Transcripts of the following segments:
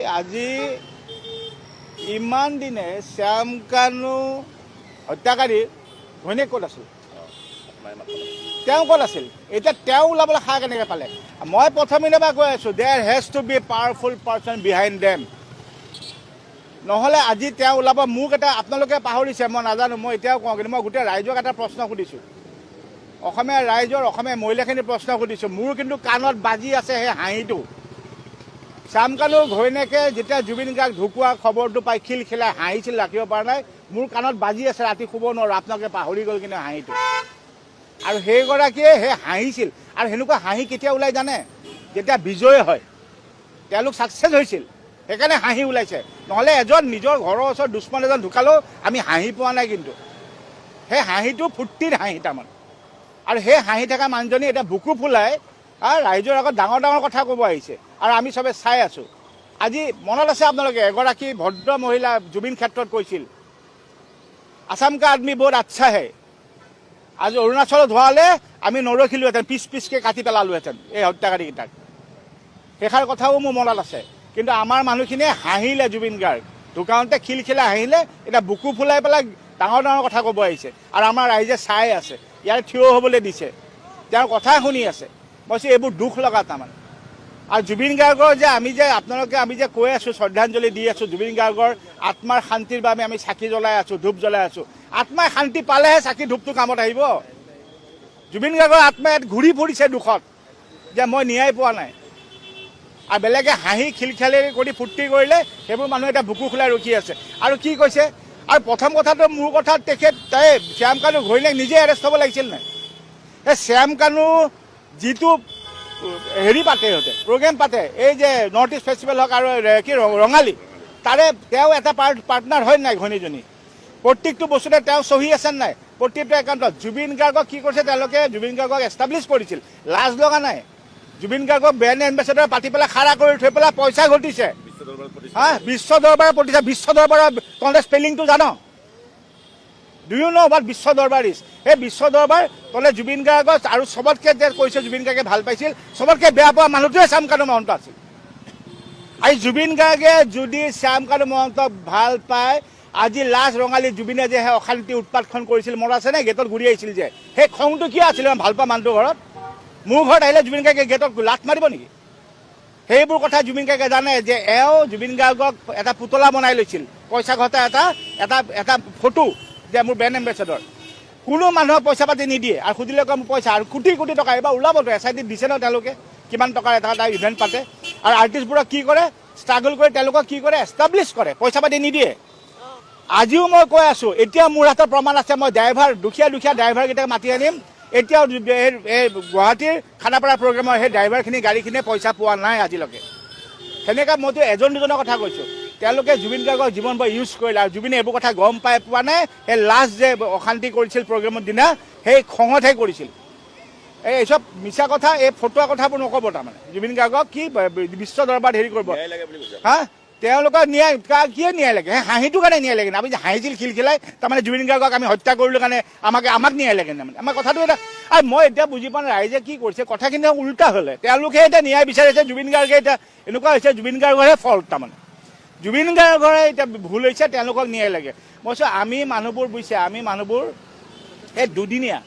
আজি ইমান দিনে শ্যাম কানু হত্যাকাৰী ঘৈণীয়েক ক'ত আছিল? তেওঁ ক'ত আছিল? এতিয়া তেওঁ ওলাবলৈ সাৰ কেনেকৈ পালে? মই প্ৰথম দিনৰ পৰা কৈ আছোঁ, there has to be powerful person behind them. নহ'লে আজি তেওঁ ওলাব। মোক এটা আপোনালোকে পাহৰিছে, মই নাজানো, মই এতিয়াও কওঁ, কিন্তু মই গোটেই ৰাইজক এটা প্ৰশ্ন সুধিছোঁ, অসমীয়া ৰাইজৰ, অসমীয়া মহিলাখিনিৰ প্ৰশ্ন সুধিছোঁ। মোৰ কিন্তু কাণত বাজি আছে সেই হাঁহিটো। শ্যাম কানুৰ ঘৈণীয়েকে যেতিয়া জুবিন গাৰ্গ ঢুকুৱা খবৰটো পাই খিলখিলাই হাঁহিছিল, ৰাখিব পৰা নাই। মোৰ কাণত বাজি আছে, ৰাতি শুব নোৱাৰোঁ। আপোনালোকে পাহৰি গ'ল কিন্তু হাঁহিটো। আৰু সেইগৰাকীয়ে সেই হাঁহিছিল। আৰু সেনেকুৱা হাঁহি কেতিয়া ওলাই জানে? যেতিয়া বিজয় হয়, তেওঁলোক ছাকচেছ হৈছিল, সেইকাৰণে হাঁহি ওলাইছে। নহ'লে এজন নিজৰ ঘৰৰ ওচৰত দুশ্মন এজন ঢুকালেও আমি হাঁহি পোৱা নাই। কিন্তু সেই হাঁহিটো ফূৰ্তিৰ হাঁহি তাৰমানে। আৰু সেই হাঁহি থকা মানুহজনী এতিয়া বুকু ফুলাই ৰাইজৰ আগত ডাঙৰ ডাঙৰ কথা ক'ব আহিছে, আৰু আমি চবে চাই আছোঁ। আজি মনত আছে আপোনালোকে, এগৰাকী ভদ্ৰ মহিলা জুবিন ক্ষেত্ৰত কৈছিল, আছাম কা আদমি বহুত আচ্ছা হে। আজি অৰুণাচলত হোৱালে আমি নৰখিলোহেঁতেন, পিচ পিচকৈ কাটি পেলালোহেঁতেন এই হত্যাকাৰীকেইটাক। সেইষাৰ কথাও মোৰ মনত আছে। কিন্তু আমাৰ মানুহখিনিয়ে হাঁহিলে, জুবিন গাৰ্গ ঢুকাওঁতে খিলখিলাই হাঁহিলে। এতিয়া বুকু ফুলাই পেলাই ডাঙৰ ডাঙৰ কথা ক'ব আহিছে, আৰু আমাৰ ৰাইজে চাই আছে, ইয়াৰ থিয় হ'বলৈ দিছে, তেওঁৰ কথাই শুনি আছে। মই কৈছোঁ এইবোৰ দুখ লগা তাৰমানে। আৰু জুবিন গাৰ্গৰ যে আমি যে কৈ আছোঁ, শ্ৰদ্ধাঞ্জলি দি আছোঁ, জুবিন গাৰ্গৰ আত্মাৰ শান্তিৰ বাবে আমি চাকি জ্বলাই আছোঁ, ধূপ জ্বলাই আছোঁ। আত্মাই শান্তি পালেহে চাকি ধূপটো কামত আহিব। জুবিন গাৰ্গৰ আত্মাই ঘূৰি ফুৰিছে দুখত, যে মই ন্যায় পোৱা নাই। আৰু বেলেগে হাঁহি খিলখিলি কৰি ফূৰ্তি কৰিলে সেইবোৰ মানুহ এতিয়া বুকু খোলাই ৰখি আছে। আৰু কি কৈছে? আৰু প্ৰথম কথাটো মোৰ কথাত শ্যাম কানু ঘৈণীয়েক নিজে এৰেষ্ট হ'ব লাগিছিল নাই? এই শ্যাম কানু যিটো হেৰি পাতে, সিহঁতে প্ৰগ্ৰেম পাতে, এই যে নৰ্থ ইষ্ট ফেষ্টিভেল হওক আৰু কি ৰঙালী, তাৰে তেওঁ এটা পাৰ্টনাৰ হয় নাই ঘৈণীজনী? প্ৰত্যেকটো বস্তুতে তেওঁ চহী আছে নাই? প্ৰত্যেকটো একাউণ্টত। জুবিন গাৰ্গক কি কৰিছে তেওঁলোকে? জুবিন গাৰ্গক এষ্টাব্লিছ কৰিছিল, লাজ লগা নাই। জুবিন গাৰ্গক ব্ৰেণ্ড এম্বেচেডৰ পাতি পেলাই খাৰা কৰি থৈ পেলাই পইচা ঘটিছে। বিশ্ব দৰবাৰত প্ৰতিষ্ঠা। বিশ্ব দৰবাৰৰ তহঁতে স্পেলিংটো জান? Do you know' what Biswa Darbar is? সেই বিশ্ব দৰবাৰ তলে জুবিন গাৰ্গৰ, আৰু চবতকৈ যে কৈছে জুবিন গাৰ্গে ভাল পাইছিল, চবতকৈ বেয়া পোৱা মানুহটোৱে শ্যাম কানু মহন্ত আছিল। আজি জুবিন গাৰ্গে যদি শ্যাম কানু মহন্তক ভাল পায়, আজি লাষ্ট ৰঙালী জুবিনে যে সেই অশান্তি উৎপাতখন কৰিছিল, মনত আছে নে? গেটত ঘূৰি আহিছিল যে, সেই খংটো কিয় আছিল ভাল পোৱা মানুহটোৰ ঘৰত? মোৰ ঘৰত আহিলে জুবিন গাৰ্গে গেটত লাট মাৰিব নেকি? সেইবোৰ কথা জুবিন গাৰ্গে জানে, যে এওঁ জুবিন গাৰ্গক এটা পুতলা বনাই লৈছিল, পইচা ঘটা এটা ফটো, যে মোৰ ব্ৰেণ্ড এম্বেচেডৰ। কোনো মানুহক পইচা পাতি নিদিয়ে, আৰু সুধিলে কয় মোৰ পইচা, আৰু কোটি কোটি টকা। এইবাৰ ওলাবতো, SIT দিছে ন তেওঁলোকে, কিমান টকাৰ এটা ইভেণ্ট পাতে। আৰু আৰ্টিষ্টবোৰক কি কৰে? ষ্ট্ৰাগল কৰি তেওঁলোকক কি কৰে? এষ্টাব্লিছ কৰে, পইচা পাতি নিদিয়ে। আজিও মই কৈ আছোঁ, এতিয়া মোৰ হাতত প্ৰমাণ আছে। মই ড্ৰাইভাৰ, দুখীয়া ড্ৰাইভাৰকেইটাক মাতি আনিম। এতিয়াও এই গুৱাহাটীৰ খানাপাৰা প্ৰগ্ৰেমৰ সেই ড্ৰাইভাৰখিনি, গাড়ীখিনিয়ে পইচা পোৱা নাই আজিলৈকে। সেনেকৈ মইতো এজন দুজনৰ কথা কৈছোঁ। তেওঁলোকে জুবিন গাৰ্গক জীৱন বৰ ইউজ কৰিলে, আৰু জুবিনে এইবোৰ কথা গম পাই পোৱা নাই। সেই লাষ্ট যে অশান্তি কৰিছিল প্ৰগ্ৰেমৰ দিনা, সেই খঙতহে কৰিছিল। এই চব মিছা কথা, এই ফটোৱা কথাবোৰ নক'ব তাৰমানে। জুবিন গাৰ্গক কি বিশ্ব দৰবাৰত হেৰি কৰিব? হা? তেওঁলোকৰ ন্যায় কিয় ন্যায় লাগে? সেই হাঁহিটোৰ কাৰণে ন্যায় লাগে। আপুনি যে হাঁহিছিল খিলখিলাই, তাৰমানে জুবিন গাৰ্গক আমি হত্যা কৰিলোঁ কাৰণে আমাক ন্যায় লাগে তাৰমানে। আমাৰ কথাটো এটা, আৰু মই এতিয়া বুজি পোৱা নাই ৰাইজে কি কৰিছে, কথাখিনি উল্টা হ'লে। তেওঁলোকে এতিয়া ন্যায় বিচাৰিছে, জুবিন গাৰ্গে এতিয়া এনেকুৱা হৈছে, জুবিন গাৰ্গৰহে ফল্ট তাৰমানে। জুবিন গাৰ্গৰে এতিয়া ভুল হৈছে, তেওঁলোকক ন্যায় লাগে। মই কৈছোঁ আমি মানুহবোৰ বুজিছে, আমি মানুহবোৰ এই দুদিনীয়া।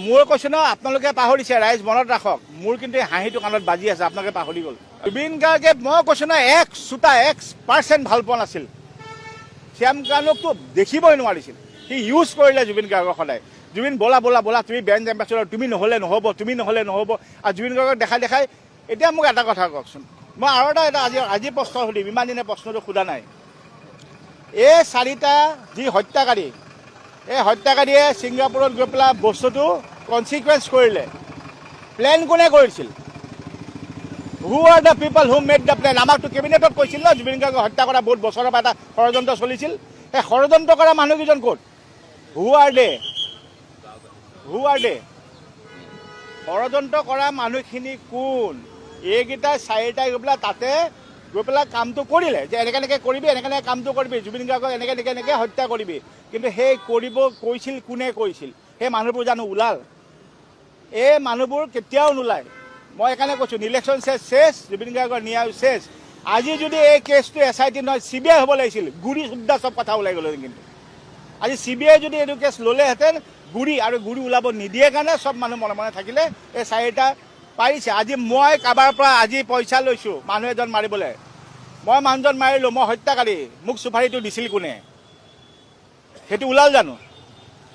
মোৰ কৈছোঁ ন, আপোনালোকে পাহৰিছে, ৰাইজ মনত ৰাখক, মোৰ কিন্তু এই হাঁহিটো কাণত বাজি আছে, আপোনালোকে পাহৰি গ'ল। জুবিন গাৰ্গে, মই কৈছোঁ ন, 1% ভাল পোৱা নাছিল। শ্যাম কানুকতো দেখিবই নোৱাৰিছিল। সি ইউজ কৰিলে জুবিন গাৰ্গক সদায়। জুবিন ব'লা তুমি ব্ৰেণ্ড এম্বেচেডৰ, তুমি নহ'লে নহ'ব। আৰু জুবিন গাৰ্গক দেখাই এতিয়া মোক এটা কথা কওকচোন, মই আৰু এটা আজি প্ৰশ্ন সুধিম, ইমান দিনে প্ৰশ্নটো সোধা নাই। এই 4টা যি হত্যাকাৰী, এই হত্যাকাৰীয়ে ছিংগাপুৰত গৈ পেলাই বস্তুটো কনচিকুৱেঞ্চ কৰিলে। প্লেন কোনে কৰিছিল? Who are the people who made the plane? আমাকতো কেবিনেটত কৈছিল ন, জুবিন গাৰ্গক হত্যা কৰা বহুত বছৰৰ পৰা এটা ষড়যন্ত্ৰ চলিছিল। সেই ষড়যন্ত্ৰ কৰা মানুহকেইজন ক'ত? হু আৰ দে? ষড়যন্ত্ৰ কৰা মানুহখিনি কোন? এইকেইটা 4টাই গৈ পেলাই তাতে গৈ পেলাই কামটো কৰিলে, যে এনেকৈ কৰিবি, এনেকৈ কামটো কৰিবি, জুবিন গাৰ্গক এনেকৈ হত্যা কৰিবি। কিন্তু সেই কৰিব কোনে কৈছিল? সেই মানুহবোৰ জানো ওলাল? এই মানুহবোৰ কেতিয়াও নোলায়। মই এইকাৰণে কৈছোঁ ইলেকশ্যন শেষ জুবিন গাৰ্গৰ ন্যায় শেষ আজি যদি এই কেছটো SIT নহয় CBI হ'ব লাগিছিল গুৰি শুদ্ধা চব কথা ওলাই গ'ল কিন্তু আজি CBI যদি এইটো কেছ ল'লেহেঁতেন গুৰি ওলাব নিদিয়ে কাৰণে চব মানুহ মনে মনে থাকিলে এই চাৰিটা পাৰিছে আজি মই কাৰোবাৰ পৰা আজি পইচা লৈছোঁ মানুহ এজন মাৰিবলৈ মই মানুহজন মাৰিলোঁ মই হত্যাকাৰী মোক চুপাৰীটো দিছিল কোনে সেইটো ওলাল জানো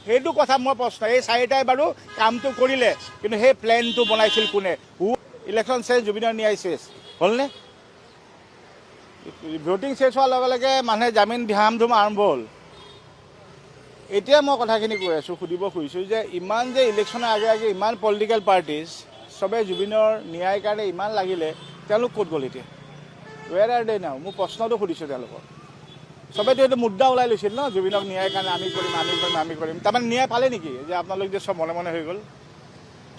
সেইটো কথা মই প্ৰশ্ন এই চাৰিটাই বাৰু কামটো কৰিলে কিন্তু সেই প্লেনটো বনাইছিল কোনে ইলেকশ্যন শেষ জুবিনৰ ন্যায় শেষ হ'লনে ভোটিং শেষ হোৱাৰ লগে লগে মানুহে জামিন ধাম ধুম আৰম্ভ হ'ল এতিয়া মই কথাখিনি কৈ আছোঁ সুধিব খুজিছোঁ যে ইমান যে ইলেকশ্যনৰ আগে আগে ইমান পলিটিকেল পাৰ্টিজ চবে জুবিনৰ ন্যায়ৰ কাৰণে ইমান লাগিলে তেওঁলোক ক'ত গ'ল এতিয়া ৱেৰ আৰ দে নাও মোৰ প্ৰশ্নটো সুধিছোঁ তেওঁলোকক চবেতো এইটো মুদ্দা ওলাই লৈছিল ন জুবিনক ন্যায়ৰ কাৰণে আমি কৰিম তাৰমানে ন্যায় পালে নেকি যে আপোনালোক যে চব মনে মনে হৈ গ'ল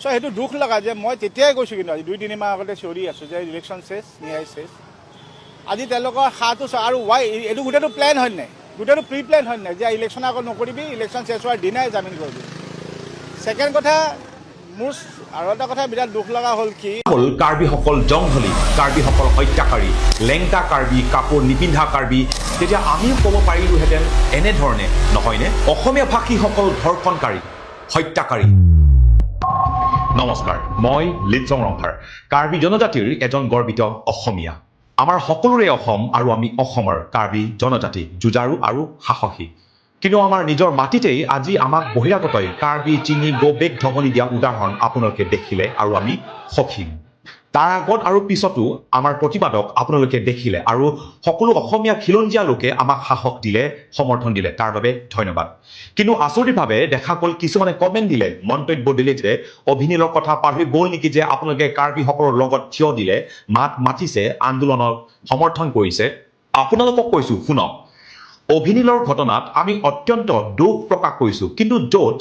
চ' সেইটো দুখ লগা যে মই তেতিয়াই কৈছোঁ কিন্তু আজি 2-3 মাহ আগতে চিঞৰি আছোঁ যে ইলেকশ্যন শেষ ন্যায় শেষ আজি তেওঁলোকৰ সাহটো আৰু ৱাই এইটো গোটেইটো প্লেন হয় নাই গোটেইটো প্ৰি প্লেন হয় নাই যে ইলেকশ্যন আগত নকৰিবি ইলেকশ্যন শেষ হোৱাৰ দিনাই জামিন কৰিবি ছেকেণ্ড কথা মোৰ আৰু এটা কথা বিৰাট দুখ লগা হ'ল কি কাৰ্বিসকল জংঘলী কাৰ্বিসকল হত্যাকাৰী লেংটা কাৰ্বি কাপোৰ নিপিন্ধা কাৰ্বি তেতিয়া আমিও ক'ব পাৰিলোহেঁতেন এনেধৰণে নহয়নে অসমীয়া ভাষীসকল ধৰ্ষণকাৰী হত্যাকাৰী নমস্কাৰ মই লিটজং ৰংভাৰ কাৰ্বি জনজাতিৰ এজন গৰ্বিত অসমীয়া আমাৰ সকলোৰে অসম আৰু আমি অসমৰ কাৰ্বি জনজাতি যুঁজাৰু আৰু সাহসী কিন্তু আমাৰ নিজৰ মাটিতেই আজি আমাক বহিৰাগতই কাৰ্বি চিনি গোবেক ধমনি দিয়া উদাহৰণ আপোনালোকে দেখিলে আৰু আমি সখী তাৰ আগত আৰু পিছতো আমাৰ প্ৰতিবাদক আপোনালোকে দেখিলে আৰু সকলো অসমীয়া খিলঞ্জীয়া লোকে আমাক সাহস দিলে সমৰ্থন দিলে তাৰ বাবে ধন্যবাদ কিন্তু আচৰিতভাৱে দেখা গ'ল কিছুমানে কমেণ্ট দিলে মন্তব্য দিলে যে অভিনীলৰ কথা পাহৰি গ'ল নেকি যে আপোনালোকে কাৰ্বিসকলৰ লগত থিয় দিলে মাতিছে আন্দোলনক সমৰ্থন কৰিছে আপোনালোকক কৈছোঁ শুনক অভিনীলৰ ঘটনাত আমি অত্যন্ত দুখ প্ৰকাশ কৰিছোঁ কিন্তু য'ত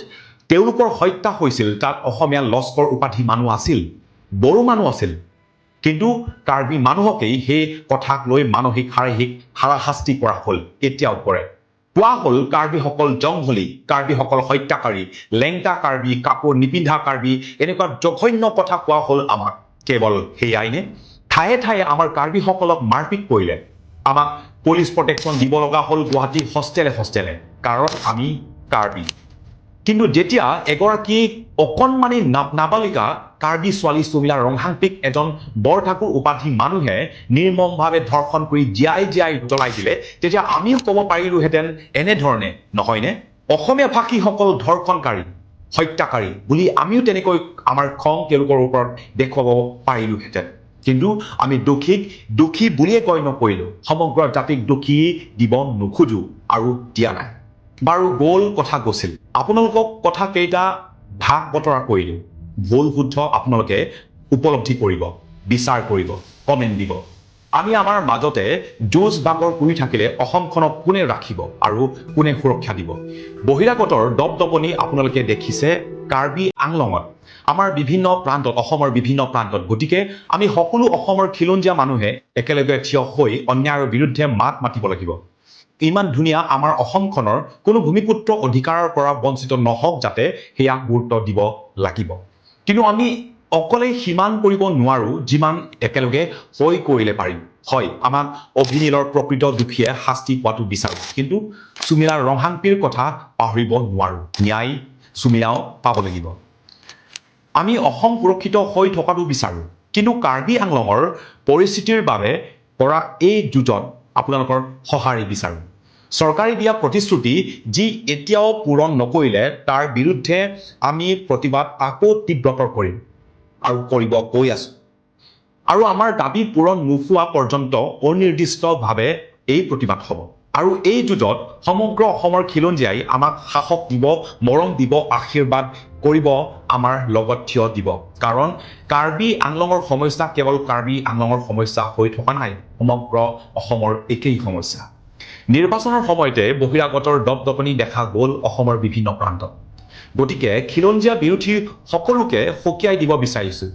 তেওঁলোকৰ হত্যা হৈছিল তাত অসমীয়া লস্কৰ উপাধি মানুহ আছিল বড়ো মানুহ আছিল কিন্তু কাৰ্বি মানুহকেই সেই কথাক লৈ মানসিক শাৰীৰিক হাৰাশাস্তি কৰা হ'ল এতিয়াও কৰে কোৱা হ'ল কাৰ্বিসকল জংঘলী কাৰ্বিসকল হত্যাকাৰী লেংটা কাৰ্বি কাপোৰ নিপিন্ধা কাৰ্বি এনেকুৱা জঘন্য কথা কোৱা হ'ল আমাক কেৱল সেয়াইনে ঠায়ে ঠায়ে আমাৰ কাৰ্বিসকলক মাৰপিট কৰিলে আমাক পুলিচ প্ৰটেকশ্যন দিব লগা হ'ল গুৱাহাটী হোষ্টেলে কাৰণ আমি কাৰ্বি কিন্তু যেতিয়া এগৰাকী অকণমানি নাবালিকা কাৰ্বি ছোৱালী সুমিলা ৰংহাংপিক এজন বৰঠাকুৰ উপাধি মানুহে নিৰ্মমভাৱে ধৰ্ষণ কৰি জীয়াই জ্বলাই দিলে তেতিয়া আমিও ক'ব পাৰিলোহেঁতেন এনেধৰণে নহয়নে অসমীয়া ভাষীসকল ধৰ্ষণকাৰী হত্যাকাৰী বুলি আমিও তেনেকৈ আমাৰ খং তেওঁলোকৰ ওপৰত দেখুৱাব পাৰিলোহেঁতেন কিন্তু আমি দোষী বুলিয়ে গণ্য কৰিলোঁ সমগ্ৰ জাতিক দোষী দিব নোখোজো আৰু দিয়া নাই বাৰু গ'ল কথা গৈছিল আপোনালোকক কথা কেইটা ভাগ বতৰা কৰিলোঁ ভুল শুদ্ধ আপোনালোকে উপলব্ধি কৰিব বিচাৰ কৰিব কমেণ্ট দিব আমি আমাৰ মাজতে যুঁজ বাগৰ কৰি থাকিলে অসমখনক কোনে ৰাখিব আৰু কোনে সুৰক্ষা দিব বহিৰাগতৰ দপদপনি আপোনালোকে দেখিছে কাৰ্বি আংলঙত আমাৰ বিভিন্ন প্ৰান্তত অসমৰ বিভিন্ন প্ৰান্তত গতিকে আমি সকলো অসমৰ খিলঞ্জীয়া মানুহে একেলগে থিয় হৈ অন্যায়ৰ বিৰুদ্ধে মাত মাতিব লাগিব ইমান ধুনীয়া আমাৰ অসমখনৰ কোনো ভূমিপুত্ৰ অধিকাৰৰ পৰা বঞ্চিত নহওক যাতে সেয়া গুৰুত্ব দিব লাগিব কিন্তু আমি অকলে সিমান কৰিব নোৱাৰো যিমান একেলগে হৈ কৰিলে পাৰিম হয় আমাক অভিনীলৰ প্ৰকৃত দুখীয়ে শাস্তি পোৱাটো বিচাৰো কিন্তু সুমিলা ৰংহাংপিৰ কথা পাহৰিব নোৱাৰো ন্যায় সুমিলাও পাব লাগিব আমি অসম সুৰক্ষিত হৈ থকাটো বিচাৰো কিন্তু কাৰ্বি আংলঙৰ পৰিস্থিতিৰ বাবে কৰা এই যুঁজত আপোনালোকৰ সঁহাৰি বিচাৰো চৰকাৰে দিয়া প্ৰতিশ্ৰুতি যি এতিয়াও পূৰণ নকৰিলে তাৰ বিৰুদ্ধে আমি প্ৰতিবাদ আকৌ তীব্ৰতৰ কৰিম আৰু কৰিব গৈ আছো আৰু আমাৰ দাবী পূৰণ নোহোৱা পৰ্যন্ত অনিৰ্দিষ্টভাৱে এই প্ৰতিবাদ হ'ব আৰু এই যুঁজত সমগ্ৰ অসমৰ খিলঞ্জীয়াই আমাক সাহস দিব মৰম দিব আশীৰ্বাদ কৰিব আমাৰ লগত থিয় দিব কাৰণ কাৰ্বি আংলঙৰ সমস্যা কেৱল কাৰ্বি আংলঙৰ সমস্যা হৈ থকা নাই সমগ্ৰ অসমৰ একেই সমস্যা নিৰ্বাচনৰ সময়তে বহিৰাগতৰ দপদপনি দেখা গ'ল অসমৰ বিভিন্ন প্ৰান্তত গতিকে খিলঞ্জীয়া বিৰোধী সকলোকে সকীয়াই দিব বিচাৰিছোঁ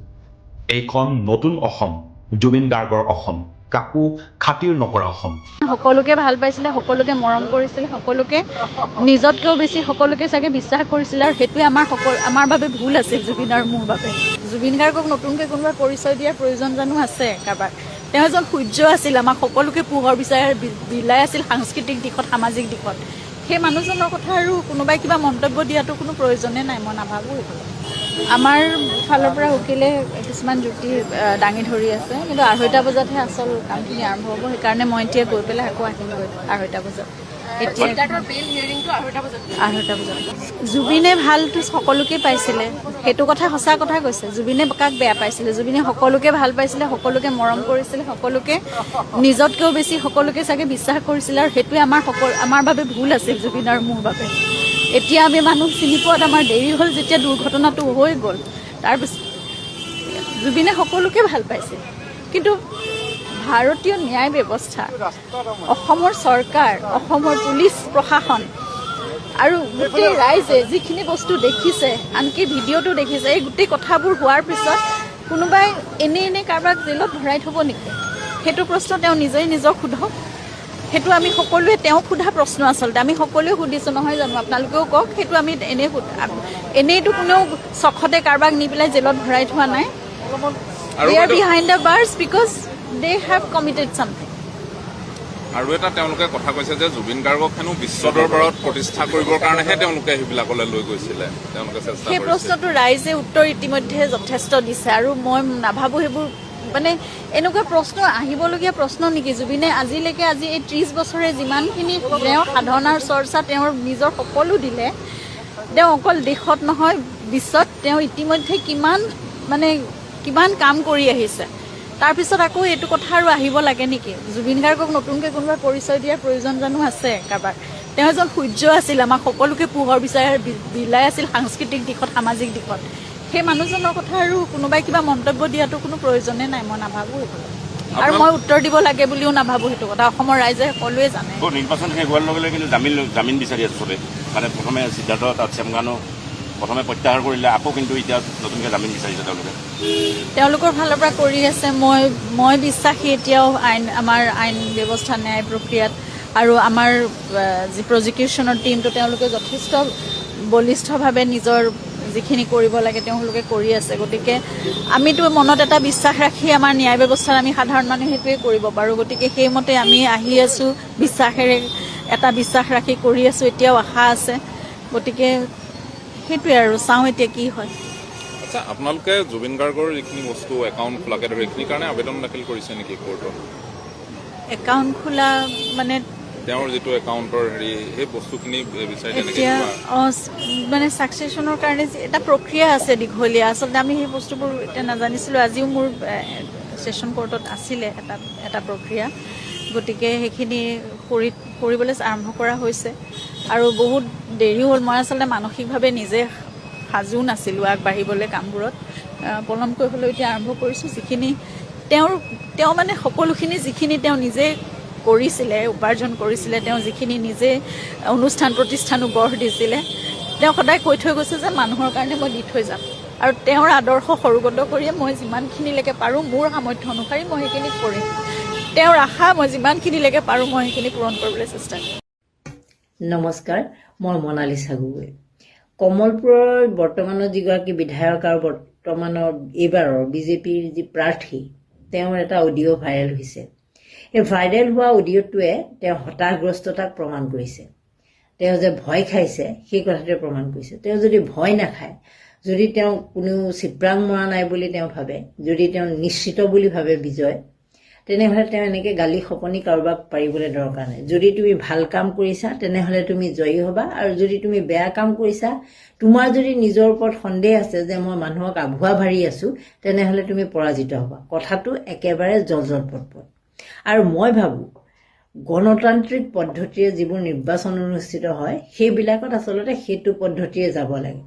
এইখন নতুন অসম জুবিন গাৰ্গৰ অসম কাকো খাতিৰ নকৰা অসম। সকলোকে ভাল পাইছিলে, সকলোকে মৰম কৰিছিলে, সকলোকে নিজতকৈও বেছি সকলোকে চাগে বিশ্বাস কৰিছিলে, আৰু সেইটোৱে আমাৰ বাবে ভুল আছিল, জুবিন আৰু মোৰ বাবে। জুবিন গাৰ্গক নতুনকৈ কোনোবা পৰিচয় দিয়াৰ প্ৰয়োজন জানো আছে কাৰোবাক? তেওঁ এজন সূৰ্য আছিল, আমাক সকলোকে পোহৰ বিলাই আছিল সাংস্কৃতিক দিশত, সামাজিক দিশত। সেই মানুহজনৰ কথা আৰু কোনোবাই কিবা মন্তব্য দিয়াটো কোনো প্ৰয়োজনে নাই, মই নাভাবোঁ সেইটো। আমাৰ ফালৰ পৰা উকিলে কিছুমান যুক্তি দাঙি ধৰি আছে, কিন্তু 2:30 বজাতহে আচল কামখিনি আৰম্ভ হ'ব। সেইকাৰণে মই এতিয়া গৈ পেলাই আকৌ আহিমগৈ 2:30 বজাত। এতিয়া 2:30 বজাত। জুবিনে ভালটো সকলোকে পাইছিলে, সেইটো কথা সঁচা কথা কৈছে। জুবিনে কাক বেয়া পাইছিলে? জুবিনে সকলোকে ভাল পাইছিলে, সকলোকে মৰম কৰিছিলে, সকলোকে নিজতকৈও বেছি সকলোকে চাগে বিশ্বাস কৰিছিলে, আৰু সেইটোৱে আমাৰ বাবে ভুল আছিল, জুবিন আৰু মোৰ বাবে। এতিয়া আমি মানুহ চিনি পোৱাত আমাৰ দেৰি হ'ল, যেতিয়া দুৰ্ঘটনাটো হৈ গ'ল। তাৰপিছত জুবিনে সকলোকে ভাল পাইছিল, কিন্তু ভাৰতীয় ন্যায় ব্যৱস্থা, অসমৰ চৰকাৰ, অসমৰ পুলিচ প্ৰশাসন আৰু গোটেই ৰাইজে যিখিনি বস্তু দেখিছে, আনকি ভিডিঅ'টো দেখিছে, এই গোটেই কথাবোৰ হোৱাৰ পিছত কোনোবাই এনেই কাৰোবাক জেলত ভৰাই থ'ব নেকি? সেইটো প্ৰশ্ন তেওঁ নিজক সোধক। সেইটো আমি সকলোৱে তেওঁক সোধা প্ৰশ্ন আচলতে, আমি সকলোৱে সুধিছোঁ নহয় জানো? আপোনালোকেও কওক। সেইটো আমি এনেইতো কোনেও চখতে কাৰোবাক নি পেলাই জেলত ভৰাই থোৱা নাই। They are behind the bars because they have committed something. আৰু এটা তেওঁলোকে কথা কৈছে যে জুবিন গাৰ্গক হেনো বিশ্ব দৰবাৰত প্ৰতিষ্ঠা কৰিবৰ কাৰণেহে তেওঁলোকে সেইবিলাকলৈ লৈ গৈছিলে, তেওঁলোকে চেষ্টা কৰিছে। সেই প্ৰশ্নটো ৰাইজে উত্তৰ ইতিমধ্যে যথেষ্ট দিছে, আৰু মই নাভাবোঁ সেইবোৰ মানে এনেকুৱা প্ৰশ্ন আহিবলগীয়া প্ৰশ্ন নেকি? জুবিনে আজিলৈকে এই 30 বছৰে যিমানখিনি তেওঁৰ সাধনাৰ চৰ্চা, তেওঁৰ নিজৰ সকলো দিলে, তেওঁ অকল দেশত নহয় বিশ্বত তেওঁ ইতিমধ্যে কিমান কাম কৰি আহিছে। তাৰপিছত আকৌ এইটো কথা আৰু আহিব লাগে নেকি? জুবিন গাৰ্গক নতুনকৈ কোনোবা পৰিচয় দিয়াৰ প্ৰয়োজন জানো আছে কাৰোবাক? তেওঁ এজন সূৰ্য আছিল, আমাক সকলোকে পোহৰ বিলাই আছিল সাংস্কৃতিক দিশত, সামাজিক দিশত। সেই মানুহজনৰ কথা আৰু কোনোবাই কিবা মন্তব্য দিয়াটো কোনো প্ৰয়োজনে নাই, মই নাভাবোঁ সেইটো। আৰু মই উত্তৰ দিব লাগে বুলিও নাভাবোঁ সেইটো কথা। অসমৰ ৰাইজে সকলোৱে জানে। নিৰ্বাচন শেষ হোৱাৰ লগে লগে কিন্তু জামিন বিচাৰি আছে চবে। মানে প্ৰথমে সিদ্ধাৰ্থ চেমগানো প্ৰথমে প্ৰত্যাহাৰ কৰিলে, আকৌ কিন্তু এতিয়া নতুনকৈ জামিন বিচাৰিছে তেওঁলোকৰ ফালৰ পৰা কৰি আছে। মই বিশ্বাসী এতিয়াও আমাৰ আইন ব্যৱস্থা, ন্যায় প্ৰক্ৰিয়াত, আৰু আমাৰ যি প্ৰজিকিউশ্যনৰ টীমটো তেওঁলোকে যথেষ্ট বলিষ্ঠভাৱে নিজৰ যিখিনি কৰিব লাগে তেওঁলোকে কৰি আছে। গতিকে আমিতো মনত এটা বিশ্বাস ৰাখি আমাৰ ন্যায় ব্যৱস্থাত আমি সাধাৰণ মানুহে সেইটোৱে কৰিব পাৰোঁ। গতিকে সেইমতে আমি আহি আছোঁ, এটা বিশ্বাস ৰাখি কৰি আছোঁ, এতিয়াও আশা আছে। গতিকে সেইটোৱে আৰু চাওঁ এতিয়া কি হয়। আচ্ছা, আপোনালোকে জুবিন গাৰ্গৰ যিখিনি বস্তু একাউণ্ট খোলাকে ধৰি এইখিনিৰ কাৰণে আবেদন দাখিল কৰিছে নেকি কোৰ্টত? একাউণ্ট খোলা মানে তেওঁৰ যিটো একাউণ্টৰ সেই বস্তুখিনি বিচাৰি এতিয়া মানে ছাকচেছনৰ কাৰণে এটা প্ৰক্ৰিয়া আছে দীঘলীয়া। আচলতে আমি সেই বস্তুবোৰ এতিয়া নাজানিছিলোঁ। আজিও মোৰ ছেশ্যন কোৰ্টত আছিলে এটা প্ৰক্ৰিয়া। গতিকে সেইখিনি কৰিবলৈ আৰম্ভ কৰা হৈছে, আৰু বহুত দেৰি হ'ল। মই আচলতে মানসিকভাৱে নিজে সাজু নাছিলোঁ আগবাঢ়িবলৈ কামবোৰত। পলমকৈ হ'লেও এতিয়া আৰম্ভ কৰিছোঁ। যিখিনি তেওঁ মানে সকলোখিনি যিখিনি তেওঁ নিজে কৰিছিলে, উপাৰ্জন কৰিছিলে, তেওঁ যিখিনি নিজে অনুষ্ঠান প্ৰতিষ্ঠানো গঢ় দিছিলে, তেওঁ সদায় কৈ থৈ গৈছে যে মানুহৰ কাৰণে মই দি থৈ যাম। আৰু তেওঁৰ আদৰ্শ সৰুগত কৰিয়ে মই যিমানখিনিলৈকে পাৰোঁ মোৰ সামৰ্থ্য অনুসৰি মই সেইখিনি কৰিম। তেওঁৰ আশা মই যিমানখিনিলৈকে পাৰোঁ মই সেইখিনি পূৰণ কৰিবলৈ চেষ্টা কৰিম। নমস্কাৰ, মই মনালিছা গগৈ। কমলপুৰৰ বৰ্তমানৰ যিগৰাকী বিধায়ক আৰু বৰ্তমানৰ এইবাৰৰ বিজেপিৰ যি প্ৰাৰ্থী, তেওঁৰ এটা অডিঅ' ভাইৰেল হৈছে। এই ভাইৰেল হোৱা অডিঅ'টোৱে তেওঁ হতাশগ্ৰস্ততাক প্ৰমাণ কৰিছে। তেওঁ যে ভয় খাইছে সেই কথাটোৱে প্ৰমাণ কৰিছে। তেওঁ যদি ভয় নাখায়, যদি তেওঁ কোনো চিপৰাং মৰা নাই বুলি তেওঁ ভাবে, যদি তেওঁ নিশ্চিত বুলি ভাবে বিজয়, তেনেহ'লে তেওঁ এনেকৈ গালি খপনি কাৰোবাক পাৰিবলৈ দৰকাৰ নাই। যদি তুমি ভাল কাম কৰিছা তেনেহ'লে তুমি জয়ী হ'বা, আৰু যদি তুমি বেয়া কাম কৰিছা, তোমাৰ যদি নিজৰ ওপৰত সন্দেহ আছে যে মই মানুহক আভুৱা ভাৰি আছোঁ, তেনেহ'লে তুমি পৰাজিত হ'বা। কথাটো একেবাৰে জলজল-পটপট। আৰু মই ভাবোঁ গণতান্ত্ৰিক পদ্ধতিৰে যিবোৰ নিৰ্বাচন অনুষ্ঠিত হয় সেইবিলাকত আচলতে সেইটো পদ্ধতিৰে যাব লাগে।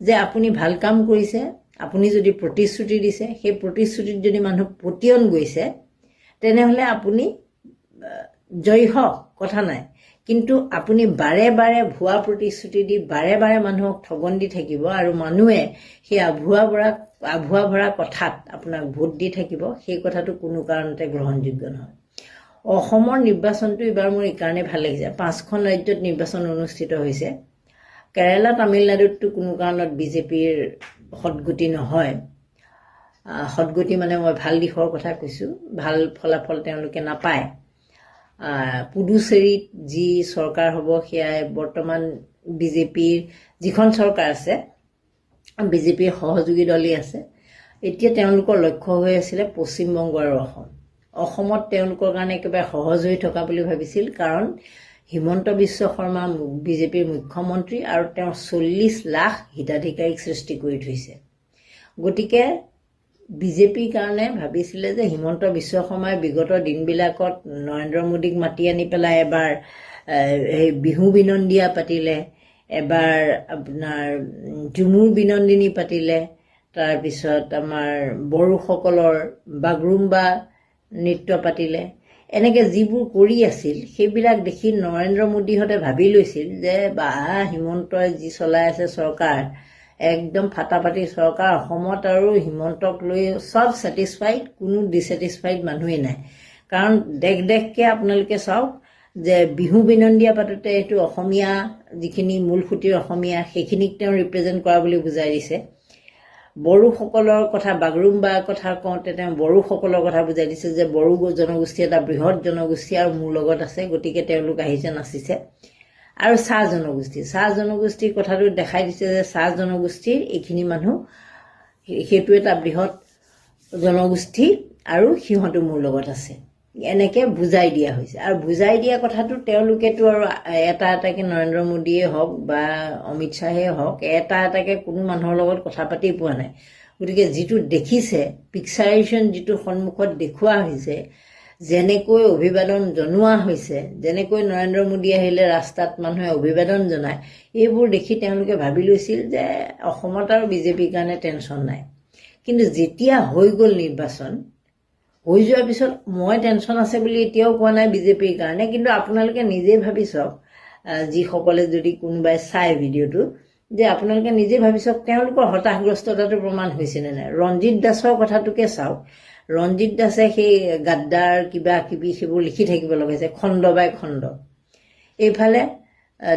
যে আপুনি ভাল কাম কৰিছে, আপুনি যদি প্ৰতিশ্ৰুতি দিছে, সেই প্ৰতিশ্ৰুতিত যদি মানুহ পতিয়ন গৈছে, তেনেহ'লে আপুনি জয়ী হওক, কথা নাই। কিন্তু আপুনি বাৰে বাৰে ভুৱা প্ৰতিশ্ৰুতি দি বাৰে বাৰে মানুহক ঠগন দি থাকিব আৰু মানুহে সেই আভুৱা ভৰা কথাত আপোনাক ভোট দি থাকিব, সেই কথাটো কোনো কাৰণতে গ্ৰহণযোগ্য নহয়। অসমৰ নিৰ্বাচনটো এইবাৰ মোৰ এইকাৰণে ভাল লাগিছে, 5খন ৰাজ্যত নিৰ্বাচন অনুষ্ঠিত হৈছে। কেৰালা তামিলনাডুততো কোনো কাৰণত বিজেপিৰ সদগতি নহয়। সদগতি মানে মই ভাল দিশৰ কথা কৈছোঁ, ভাল ফলাফল তেওঁলোকে নাপায়। পুডুচেৰীত যি চৰকাৰ হ'ব সেয়াই বৰ্তমান বিজেপিৰ যিখন চৰকাৰ আছে, বিজেপিৰ সহযোগী দলেই আছে। এতিয়া তেওঁলোকৰ লক্ষ্য হৈ আছিলে পশ্চিমবংগ আৰু অসমত তেওঁলোকৰ কাৰণে একেবাৰে সহজ হৈ থকা বুলি ভাবিছিল, কাৰণ হিমন্ত বিশ্ব শৰ্মা বিজেপিৰ মুখ্যমন্ত্ৰী আৰু তেওঁৰ 40 লাখ হিতাধিকাৰীক সৃষ্টি কৰি থৈছে। গতিকে বিজেপিৰ কাৰণে ভাবিছিলে যে হিমন্ত বিশ্ব শৰ্মাই বিগত দিনবিলাকত নৰেন্দ্ৰ মোদীক মাতি আনি পেলাই এবাৰ বিহু বিনন্দিয়া পাতিলে, এবাৰ আপোনাৰ ঝুমুৰ বিনন্দিনী পাতিলে, তাৰপিছত আমাৰ বড়োসকলৰ বাগৰুম্বা নৃত্য পাতিলে। এনেকৈ যিবোৰ কৰি আছিল সেইবিলাক দেখি নৰেন্দ্ৰ মোদীহঁতে ভাবি লৈছিল যে হিমন্তই যি চলাই আছে চৰকাৰ, একদম ফাটাফাটি চৰকাৰ, অসমত আৰু হিমন্তক লৈ চব ছেটিছফাইড, কোনো ডিছেটিছফাইড মানুহেই নাই। কাৰণ দেশকৈ আপোনালোকে চাওক যে বিহু বিনন্দিয়া পাতোতে এইটো অসমীয়া যিখিনি মূলসুঁতিৰ অসমীয়া সেইখিনিক তেওঁ ৰিপ্ৰেজেণ্ট কৰা বুলি বুজাই দিছে। বড়োসকলৰ কথা বাগৰুম্বাৰ কথা কওঁতে তেওঁ বড়োসকলৰ কথা বুজাই দিছে যে বড়ো জনগোষ্ঠী এটা বৃহৎ জনগোষ্ঠী আৰু মোৰ লগত আছে, গতিকে তেওঁলোক আহিছে নাচিছে। আৰু চাহ জনগোষ্ঠীৰ কথাটো দেখাই দিছে যে চাহ জনগোষ্ঠীৰ এইখিনি মানুহ সেইটো এটা বৃহৎ জনগোষ্ঠী আৰু সিহঁতো মোৰ লগত আছে, এনেকৈ বুজাই দিয়া হৈছে। আৰু বুজাই দিয়া কথাটো তেওঁলোকেতো আৰু এটাকৈ নৰেন্দ্ৰ মোদীয়ে হওক বা অমিত শ্বাহে হওক এটাকৈ কোনো মানুহৰ লগত কথা পাতি পোৱা নাই। গতিকে যিটো দেখিছে পিকচাৰেশ্যন, যিটো সন্মুখত দেখুওৱা হৈছে, যেনেকৈ অভিবাদন জনোৱা হৈছে, যেনেকৈ নৰেন্দ্ৰ মোদী আহিলে ৰাস্তাত মানুহে অভিবাদন জনায়, এইবোৰ দেখি তেওঁলোকে ভাবি লৈছিল যে অসমত আৰু বিজেপিৰ কাৰণে টেনশ্যন নাই। কিন্তু যেতিয়া হৈ গ'ল নিৰ্বাচন, হৈ যোৱাৰ পিছত মই টেনশ্যন আছে বুলি এতিয়াও কোৱা নাই বিজেপিৰ কাৰণে, কিন্তু আপোনালোকে নিজে ভাবি চাওক, যিসকলে যদি কোনোবাই চায় ভিডিঅ'টো, যে আপোনালোকে নিজে ভাবি চাওক তেওঁলোকৰ হতাশগ্ৰস্ততাটো প্ৰমাণ হৈছেনে নাই। ৰঞ্জিত দাসৰ কথাটোকে চাওক, ৰঞ্জিত দাসে সেই গাদ্দাৰ কিবা কিবি সেইবোৰ লিখি থাকিব লগাইছে খণ্ড বাই খণ্ড। এইফালে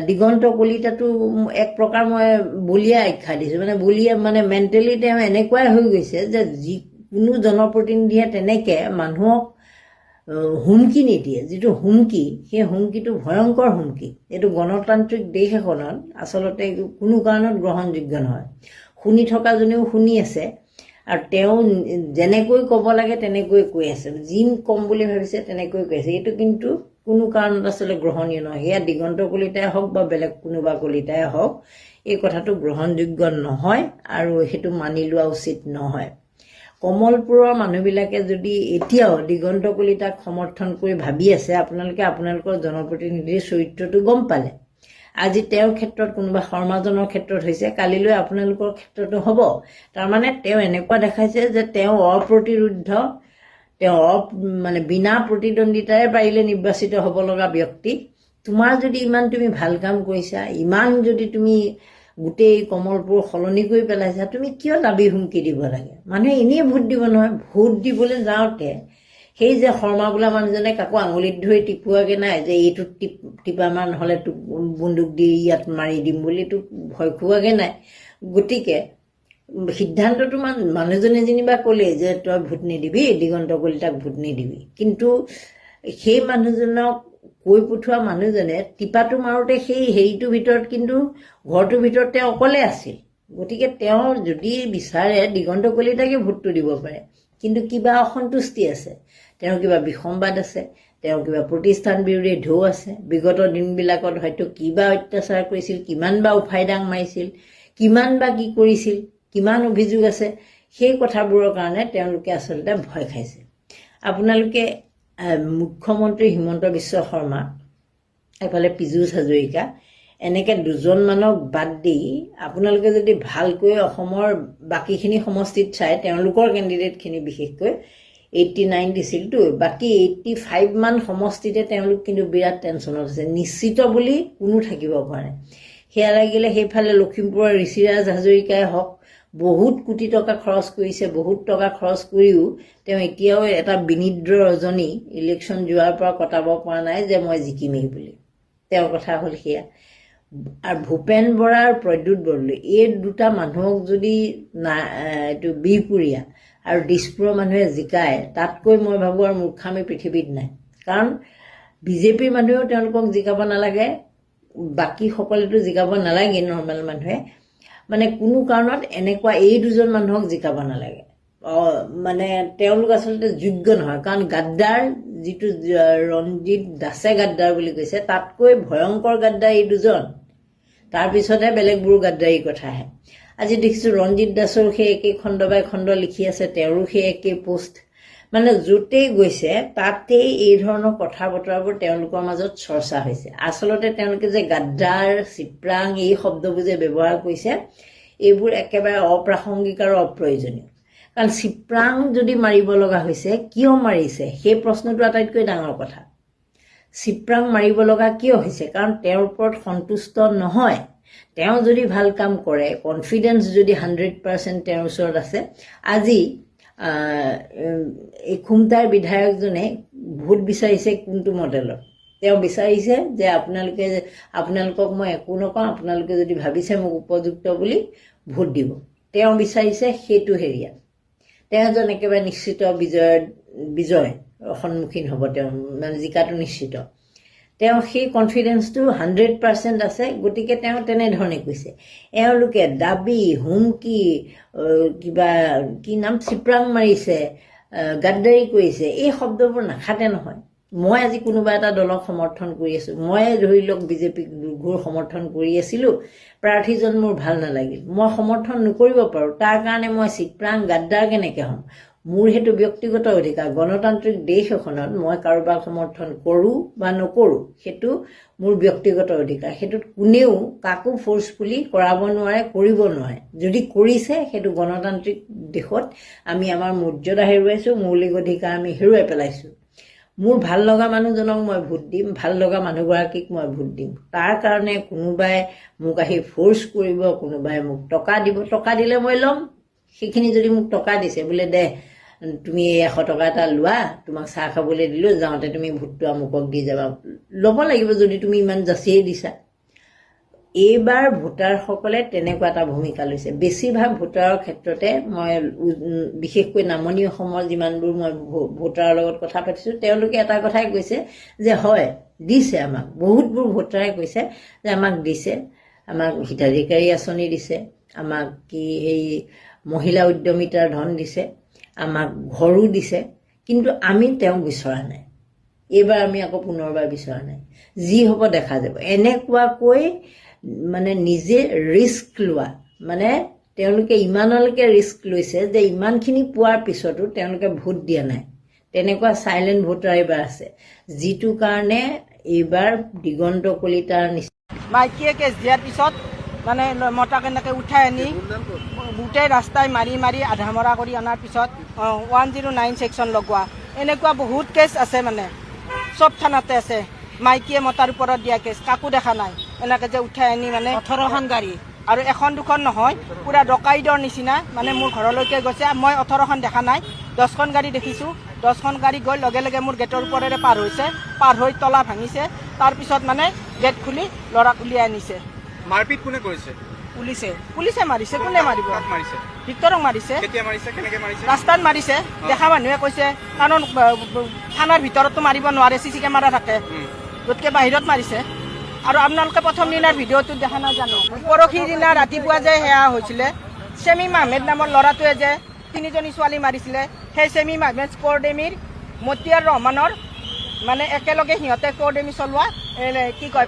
দিগন্ত কলিতাটো এক প্ৰকাৰ মই বলিয়া আখ্যা দিছোঁ, বলিয়া মেণ্টেলি তেওঁ এনেকুৱাই হৈ গৈছে যে কোনো জনপ্ৰতিনিধিয়ে তেনেকৈ মানুহক হুমকি নিদিয়ে। যিটো হুমকি, সেই হুমকিটো ভয়ংকৰ হুমকি। এইটো গণতান্ত্ৰিক দেশ এখনত আচলতে কোনো কাৰণত গ্ৰহণযোগ্য নহয়। শুনি থকাজনেও শুনি আছে আৰু তেওঁ যেনেকৈ ক'ব লাগে তেনেকৈ কৈ আছে, যি ক'ম বুলি ভাবিছে তেনেকৈ কৈ আছে। এইটো কিন্তু কোনো কাৰণত আচলতে গ্ৰহণীয় নহয়। সেয়া দিগন্ত কলিতাই হওক বা বেলেগ কোনোবা কলিতাই হওক, এই কথাটো গ্ৰহণযোগ্য নহয় আৰু সেইটো মানি লোৱা উচিত নহয়। কমলপুৰৰ মানুহবিলাকে যদি এতিয়াও দিগন্ত কলিতাক সমৰ্থন কৰি ভাবি আছে, আপোনালোকে আপোনালোকৰ জনপ্ৰতিনিধিৰ চৰিত্ৰটো গম পালে। আজি তেওঁৰ ক্ষেত্ৰত কোনোবা শৰ্মাজনৰ ক্ষেত্ৰত হৈছে, কালিলৈ আপোনালোকৰ ক্ষেত্ৰতো হ'ব। তাৰমানে তেওঁ এনেকুৱা দেখাইছে যে তেওঁ অপ্ৰতিৰোধ, তেওঁ বিনা প্ৰতিদ্বন্দ্বিতাৰে পাৰিলে নিৰ্বাচিত হ'ব লগা ব্যক্তি। তোমাৰ যদি ইমান তুমি ভাল কাম কৰিছা, ইমান যদি তুমি গোটেই কমলপুৰ সলনি কৰি পেলাইছা, তুমি কিয় দাবী হুমকি দিব লাগে? মানুহে এনেই ভোট দিব নহয়। ভোট দিবলৈ যাওঁতে সেই যে শৰ্মা বোলা মানুহজনে কাকো আঙুলিত ধৰি টিপোৱাগে নাই যে এইটোত টিপামা নহ'লে তোক বন্দুক দি ইয়াত মাৰি দিম বুলি তোক ভয় খুৱাগে নাই। গতিকে সিদ্ধান্তটো মানুহজনে যেনিবা ক'লে যে তই ভোট নিদিবি, দিগন্ত কলিতাক ভোট নিদিবি, কিন্তু সেই মানুহজনক কৈ পঠোৱা মানুহজনে টিপাটো মাৰোঁতে সেই হেৰিটোৰ ভিতৰত কিন্তু ঘৰটোৰ ভিতৰত তেওঁ অকলে আছিল। গতিকে তেওঁ যদি বিচাৰে দিগন্ত কলিতাকে ভোটটো দিব পাৰে, কিন্তু কিবা অসন্তুষ্টি আছে, তেওঁৰ কিবা বিসম্বাদ আছে, তেওঁৰ কিবা প্ৰতিষ্ঠান বিৰোধী ঢৌ আছে। বিগত দিনবিলাকত হয়তো কিবা অত্যাচাৰ কৰিছিল, কিমান বা উফাইদাং মাৰিছিল, কিমান বা কি কৰিছিল, কিমান অভিযোগ আছে, সেই কথাবোৰৰ কাৰণে তেওঁলোকে আচলতে ভয় খাইছে। আপোনালোকে মুখ্যমন্ত্ৰী হিমন্ত বিশ্ব শৰ্মা, এফালে পীযুষ হাজৰিকা, এনেকৈ দুজনমানক বাদ দি আপোনালোকে যদি ভালকৈ অসমৰ বাকীখিনি সমষ্টিত চায়, তেওঁলোকৰ কেণ্ডিডেটখিনি বিশেষকৈ 89 দিছিলতো, বাকী 85 মান সমষ্টিতে তেওঁলোক কিন্তু বিৰাট টেনশ্যনত আছে, নিশ্চিত বুলি কোনো থাকিব পৰা নাই। সেয়া লাগিলে সেইফালে লখিমপুৰৰ ঋষিৰাজ হাজৰিকাই হওক বহুত কোটি টকা খৰচ কৰিছে, বহুত টকা খৰচ কৰিও তেওঁ এতিয়াও এটা বিনিদ্ৰ ৰজনী ইলেকশ্যন যোৱাৰ পৰা কটাব পৰা নাই যে মই জিকিমেই বুলি। তেওঁৰ কথা হ'ল সেয়া। আৰু ভূপেন বৰা আৰু প্ৰদ্যুৎ বৰদলৈ এই দুটা মানুহক যদি এইটো বিহপুৰীয়া আৰু দিছপুৰৰ মানুহে জিকায়, তাতকৈ মই ভাবোঁ আৰু মূৰ্খামি পৃথিৱীত নাই। কাৰণ বিজেপিৰ মানুহেও তেওঁলোকক জিকাব নালাগে, বাকীসকলেতো জিকাব নালাগে নৰ্মেল মানুহে, মানে কোনো কাৰণত এনেকুৱা এই দুজন মানুহক জিকাব নালাগে। মানে তেওঁলোক আচলতে যোগ্য নহয়। কাৰণ গাদ্দাৰ যিটো ৰঞ্জিত দাসে গাদ্দাৰ বুলি কৈছে, তাতকৈ ভয়ংকৰ গাদ্দাৰ এই দুজন, তাৰপিছতহে বেলেগবোৰ গাদ্দাৰীৰ কথা আহে। আজি দেখিছোঁ ৰঞ্জিত দাসৰ সেই একেই খণ্ড বাই খণ্ড লিখি আছে, তেওঁৰো সেই একেই পোষ্ট। মানে য'তেই গৈছে তাতেই এই ধৰণৰ কথা বতৰাবোৰ তেওঁলোকৰ মাজত চৰ্চা হৈছে। আচলতে তেওঁলোকে যে গাদ্দাৰ, চিপৰাং এই শব্দবোৰ যে ব্যৱহাৰ কৰিছে, এইবোৰ একেবাৰে অপ্ৰাসংগিক আৰু অপ্ৰয়োজনীয়। কাৰণ চিপৰাং যদি মাৰিব লগা হৈছে, কিয় মাৰিছে সেই প্ৰশ্নটো আটাইতকৈ ডাঙৰ কথা। চিপৰাং মাৰিব লগা কিয় হৈছে? কাৰণ তেওঁৰ ওপৰত সন্তুষ্ট নহয়। তেওঁ যদি ভাল কাম কৰে, কনফিডেন্স যদি 100% তেওঁৰ ওচৰত আছে, আজি এই খুমটাৰ বিধায়কজনে ভোট বিচাৰিছে কোনটো মডেলত? তেওঁ বিচাৰিছে যে আপোনালোকক মই একো নকওঁ, আপোনালোকে যদি ভাবিছে মোক উপযুক্ত বুলি ভোট দিব। তেওঁ বিচাৰিছে সেইটো হেৰিয়াত। তেওঁ এজন একেবাৰে নিশ্চিত বিজয় সন্মুখীন হ'ব, তেওঁ মানে জিকাটো নিশ্চিত। তেওঁ সেই কনফিডেন্সটো 100% আছে, গতিকে তেওঁ তেনেধৰণে কৈছে। এওঁলোকে দাবী, হুমকি, কিবা কি নাম চিপৰাং মাৰিছে, গাদ্দাৰী কৰিছে, এই শব্দবোৰ নাখাতে নহয়। মই আজি কোনোবা এটা দলক সমৰ্থন কৰি আছোঁ, মই ধৰি লওক বিজেপিক ঘূৰ সমৰ্থন কৰি আছিলোঁ, প্ৰাৰ্থীজন মোৰ ভাল নালাগিল, মই সমৰ্থন নকৰিব পাৰোঁ। তাৰ কাৰণে মই চিপৰাং গাদ্দাৰ কেনেকৈ হ'ম? মোৰ সেইটো ব্যক্তিগত অধিকাৰ। গণতান্ত্ৰিক দেশ এখনত মই কাৰোবাক সমৰ্থন কৰোঁ বা নকৰোঁ, সেইটো মোৰ ব্যক্তিগত অধিকাৰ। সেইটোত কোনেও কাকো ফ'ৰ্চফুলি কৰাব নোৱাৰে, কৰিব নোৱাৰে। যদি কৰিছে, সেইটো গণতান্ত্ৰিক দেশত আমি আমাৰ মৰ্যাদা হেৰুৱাইছোঁ, মৌলিক অধিকাৰ আমি হেৰুৱাই পেলাইছোঁ। মোৰ ভাল লগা মানুহজনক মই ভোট দিম, ভাল লগা মানুহগৰাকীক মই ভোট দিম। তাৰ কাৰণে কোনোবাই মোক আহি ফ'ৰ্চ কৰিব, কোনোবাই মোক টকা দিব, টকা দিলে মই ল'ম। সেইখিনি যদি মোক টকা দিছে, বোলে দে তুমি 100 টকা এটা লোৱা, তোমাক চাহ খাবলৈ দিলোঁ, যাওঁতে তুমি ভোটটো আমুকক দি যাবা, ল'ব লাগিব যদি তুমি ইমান যাচিয়ে দিছা। এইবাৰ ভোটাৰসকলে তেনেকুৱা এটা ভূমিকা লৈছে। বেছিভাগ ভোটাৰৰ ক্ষেত্ৰতে মই বিশেষকৈ নামনি অসমৰ যিমানবোৰ মই ভোটাৰৰ লগত কথা পাতিছোঁ, তেওঁলোকে এটা কথাই কৈছে যে হয় দিছে আমাক। বহুতবোৰ ভোটাৰে কৈছে যে আমাক দিছে, আমাক হিতাধিকাৰী আঁচনি দিছে, আমাক এই মহিলা উদ্যমিতাৰ ধন দিছে, আমাক ঘৰো দিছে, কিন্তু আমি তেওঁক বিচৰা নাই। এইবাৰ আমি আকৌ পুনৰবাৰ বিচৰা নাই। যি হ'ব দেখা যাব। এনেকুৱাকৈ মানে নিজে ৰিস্ক লোৱা, মানে তেওঁলোকে ইমানলৈকে ৰিস্ক লৈছে যে ইমানখিনি পোৱাৰ পিছতো তেওঁলোকে ভোট দিয়া নাই। তেনেকুৱা চাইলেণ্ট ভোটাৰ এইবাৰ আছে, যিটো কাৰণে এইবাৰ দিগন্ত কলিতাৰ মাইকীয়ে কেছ দিয়াৰ পিছত মানে মতাক এনেকৈ উঠাই আনি গোটেই ৰাস্তাই মাৰি মাৰি আধা মৰা কৰি অনাৰ পিছত 109 ছেকশ্যন লগোৱা, এনেকুৱা বহুত কেছ আছে। মানে চব থানাতে আছে। মাইকীয়ে মতাৰ ওপৰত দিয়া কেছ কাকো দেখা নাই। এনেকৈ যে উঠাই আনি মানে 18খন গাড়ী, আৰু এখন দুখন নহয়, পুৰা ডকাইতৰ নিচিনা মানে মোৰ ঘৰলৈকে গৈছে। মই 18খন দেখা নাই, 10খন গাড়ী দেখিছোঁ। 10খন গাড়ী গৈ লগে লগে মোৰ গেটৰ ওপৰেৰে পাৰ হৈছে, পাৰ হৈ তলা ভাঙিছে। তাৰপিছত মানে গেট খুলি ল'ৰাক উলিয়াই আনিছে। মাৰপিট কোনে কৰিছে? পুলিচে মাৰিছে। কোনে মাৰিব? মাৰিছে ভিক্টৰক মাৰিছে। কেতিয়া মাৰিছে? কেনেকৈ মাৰিছে? ৰাস্তাত মাৰিছে, দেখা মানুহে কৈছে। কাৰণ থানাৰ ভিতৰততো মাৰিব নোৱাৰে, CC কেমেৰা থাকে, গতিকে বাহিৰত মাৰিছে। আৰু আপোনালোকে প্ৰথম দিনাৰ ভিডিঅ'টো দেখা নাই জানো? পৰহি দিনা ৰাতিপুৱা যে সেয়া হৈছিলে, ছেমিম আহমেদ নামৰ ল'ৰাটোৱে যে 3জনী ছোৱালী মাৰিছিলে, সেই ছেমিম আহমেদ স্কৰডেমিৰ মতিয়াৰ ৰহমানৰ মানে একেলগে সিহঁতে স্কৰডেমি চলোৱা কি কয়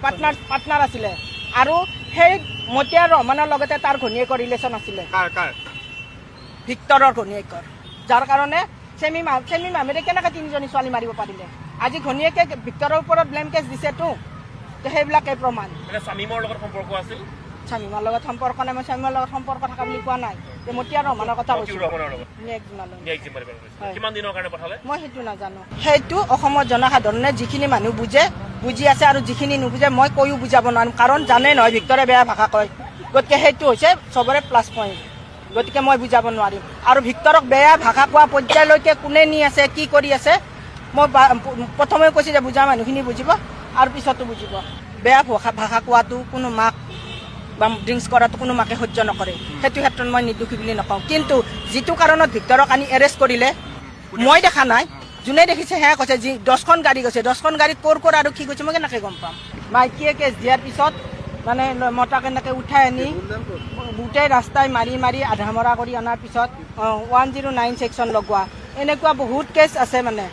পাৰ্টনাৰ আছিলে। আৰু সেই মতিয়াৰ ৰহমানৰ লগতে তাৰ ঘনীয়েকৰ ৰিলেশ্যন আছিলে, ভিক্টৰৰ ঘনীয়েকৰ, যাৰ কাৰণে ছেমিম আহমেদে কেনেকৈ 3জনী ছোৱালী মাৰিব পাৰিলে? আজি ঘনীয়েকে ভিক্টৰৰ ওপৰত ব্লেম কেছ দিছেতো, সেইবিলাকে প্ৰমাণ। শামীমৰ লগত সম্পৰ্ক আছিল। স্বামীমাৰ লগত সম্পৰ্ক নাই, মই স্বামীমাৰ লগত সম্পৰ্ক থকা বুলি কোৱা নাই, যে মতিয়াৰ ৰহমানৰ কথা কৈছোঁ। মই সেইটো নাজানো। সেইটো অসমৰ জনসাধাৰণে যিখিনি মানুহ বুজি আছে আৰু যিখিনি নুবুজে মই কৈও বুজাব নোৱাৰিম, কাৰণ জানে নহয় ভিক্টৰে বেয়া ভাষা কয়, গতিকে সেইটো হৈছে চবৰে প্লাছ পইণ্ট, গতিকে মই বুজাব নোৱাৰিম। আৰু ভিক্টৰক বেয়া ভাষা কোৱা পৰ্যায়লৈকে কোনে নি আছে, কি কৰি আছে, মই প্ৰথমে কৈছোঁ যে বুজা মানুহখিনি বুজিব আৰু পিছতো বুজিব। বেয়া ভাষা কোৱাটো কোনো মাক বা ড্ৰিংকছ কৰাটো কোনো মাকে সহ্য নকৰে, সেইটো ক্ষেত্ৰত মই নিৰ্দোষী বুলি নকওঁ। কিন্তু যিটো কাৰণত ভিক্টৰক আনি এৰেষ্ট কৰিলে মই দেখা নাই, যোনে দেখিছে সেয়া কৈছে। 10খন গাড়ী গৈছে, 10খন গাড়ীত ক'ৰ আৰু কি গৈছে মই কেনেকৈ গম পাম? মাইকীয়ে কেছ দিয়াৰ পিছত মানে মতাক এনেকৈ উঠাই আনি গোটেই ৰাস্তাই মাৰি আধামৰা কৰি অনাৰ পিছত 109 ছেকশ্যন লগোৱা, এনেকুৱা বহুত কেছ আছে, মানে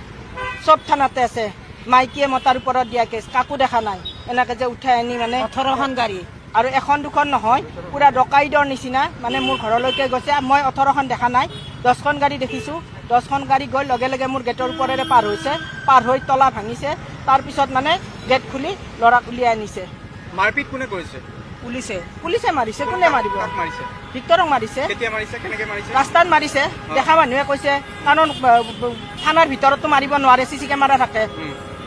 চব থানাতে আছে। মাইকীয়ে মতাৰ ওপৰত দিয়া কেছ কাকো দেখা নাই, এনেকৈ যে উঠাই আনি মানে 18খন গাড়ী, আৰু এখন দুখন নহয়, পুৰা ডকাইতৰ নিচিনা মানে মোৰ ঘৰলৈকে গৈছে। মই 18খন দেখা নাই, 10খন গাড়ী দেখিছোঁ। 10খন গাড়ী গৈ লগে লগে মোৰ গেটৰ ওপৰেৰে পাৰ হৈছে, পাৰ হৈ তলা ভাঙিছে, তাৰপিছত মানে গেট খুলি ল'ৰাক উলিয়াই আনিছে। মাৰপিট কোনে কৰিছে? পুলিচে মাৰিছে। কোনে মাৰিব? মাৰিছে ভিক্টৰক মাৰিছে। কেতিয়া মাৰিছে, কেনেকৈ মাৰিছে? ৰাস্তাত মাৰিছে, দেখা মানুহে কৈছে, কাৰণ থানাৰ ভিতৰততো মাৰিব নোৱাৰে, CC কেমেৰা থাকে,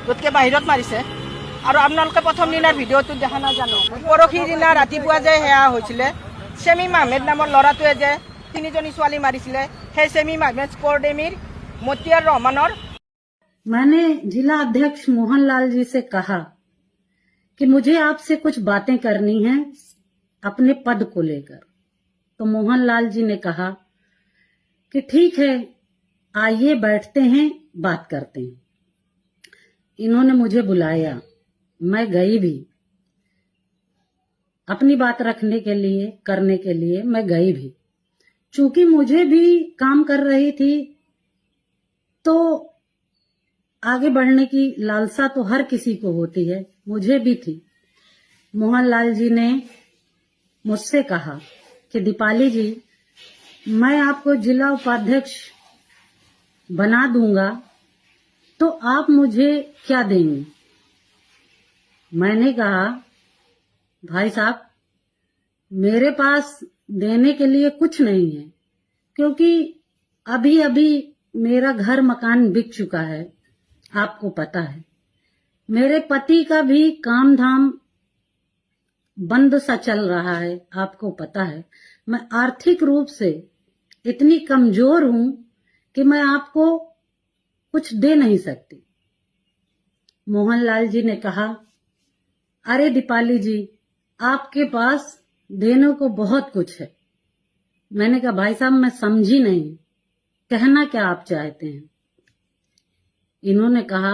গতিকে বাহিৰত মাৰিছে। আৰু আপোনালোকে প্ৰথম দিনাৰ ভিডিঅ'টো দেখা নাজানো, পৰহি দিনা ৰাতিপুৱা যে সেয়া হৈছিলে, ছেমিম আহমেদ নামৰ ল'ৰাটোৱে যে 3জনী ছোৱালী মাৰিছিলে, সেই ছেমিম আহমেদ স্কৰডেমিৰ মতিয়াৰ ৰহমানৰ। मैंने जिला अध्यक्ष मोहनलाल जी से कहा कि मुझे आपसे कुछ बातें करनी हैं अपने पद को लेकर, तो मोहनलाल जी ने कहा कि ठीक है, आइए बैठते हैं, बात करते हैं। इन्होंने मुझे बुलाया, मैं गई भी, अपनी बात रखने के लिए, करने के लिए मैं गई भी। चूंकि मुझे भी काम कर रही थी तो आगे बढ़ने की लालसा तो हर किसी को होती है, मुझे भी थी। मोहनलाल जी ने मुझसे कहा कि दीपाली जी, मैं आपको जिला उपाध्यक्ष बना दूंगा, तो आप मुझे क्या देंगे? मैंने कहा, भाई साहब, मेरे पास देने के लिए कुछ नहीं है, क्योंकि अभी अभी मेरा घर मकान बिक चुका है, आपको पता है। मेरे पति का भी काम धाम बंद सा चल रहा है, आपको पता है। मैं आर्थिक रूप से इतनी कमजोर हूं कि मैं आपको कुछ दे नहीं सकती। मोहनलाल जी ने कहा, अरे दीपाली जी, आपके पास देने को बहुत कुछ है। मैंने कहा, भाई साहब, मैं समझी नहीं, कहना क्या आप चाहते हैं? इन्होंने कहा,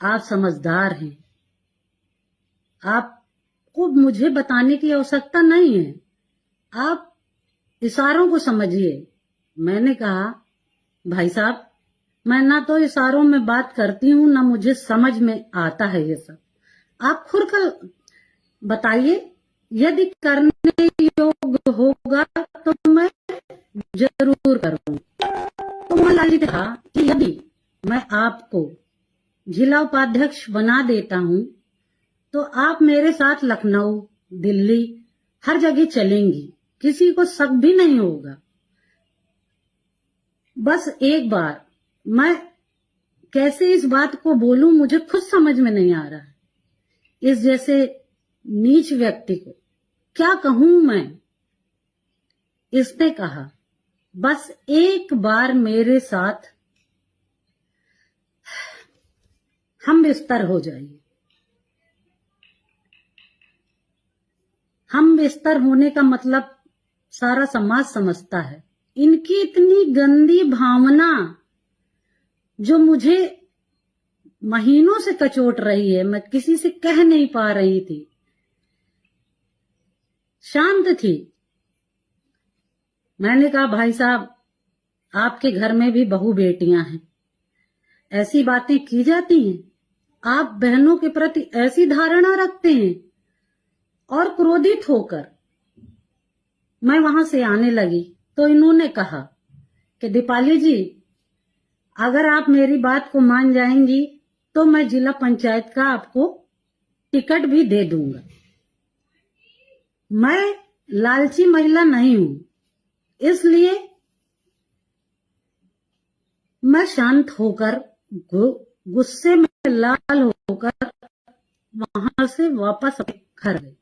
आप समझदार हैं, आपको मुझे बताने की आवश्यकता नहीं है, आप इशारों को समझिए। मैंने कहा, भाई साहब, मैं ना तो इशारों में बात करती हूँ, ना मुझे समझ में आता है ये सब। आप खुद कर बताइए, यदि करने योग्य होगा तो मैं जरूर करूँ। तो मोहनलाल जी ने कहा कि यदि मैं आपको जिला उपाध्यक्ष बना देता हूँ तो आप मेरे साथ लखनऊ, दिल्ली, हर जगह चलेंगी, किसी को शक भी नहीं होगा। बस एक बार मैं कैसे इस बात को बोलूं, मुझे खुद समझ में नहीं आ रहा है। इस जैसे नीच व्यक्ति को क्या कहूं मैं? इसने कहा, बस एक बार मेरे साथ हम बिस्तर हो जाइए। हम बिस्तर होने का मतलब सारा समाज समझता है। इनकी इतनी गंदी भावना जो मुझे महीनों से कचोट रही है, मैं किसी से कह नहीं पा रही थी, शांत थी। मैंने कहा, भाई साहब, आपके घर में भी बहू बेटियां हैं, ऐसी बातें की जाती हैं? आप बहनों के प्रति ऐसी धारणा रखते हैं? और क्रोधित होकर मैं वहां से आने लगी तो इन्होंने कहा कि दीपाली जी, अगर आप मेरी बात को मान जाएंगी तो मैं जिला पंचायत का आपको टिकट भी दे दूंगा। मैं लालची महिला नहीं हूं, इसलिए मैं शांत होकर गुस्से में लाल होकर वहां से वापस अपने घर गई।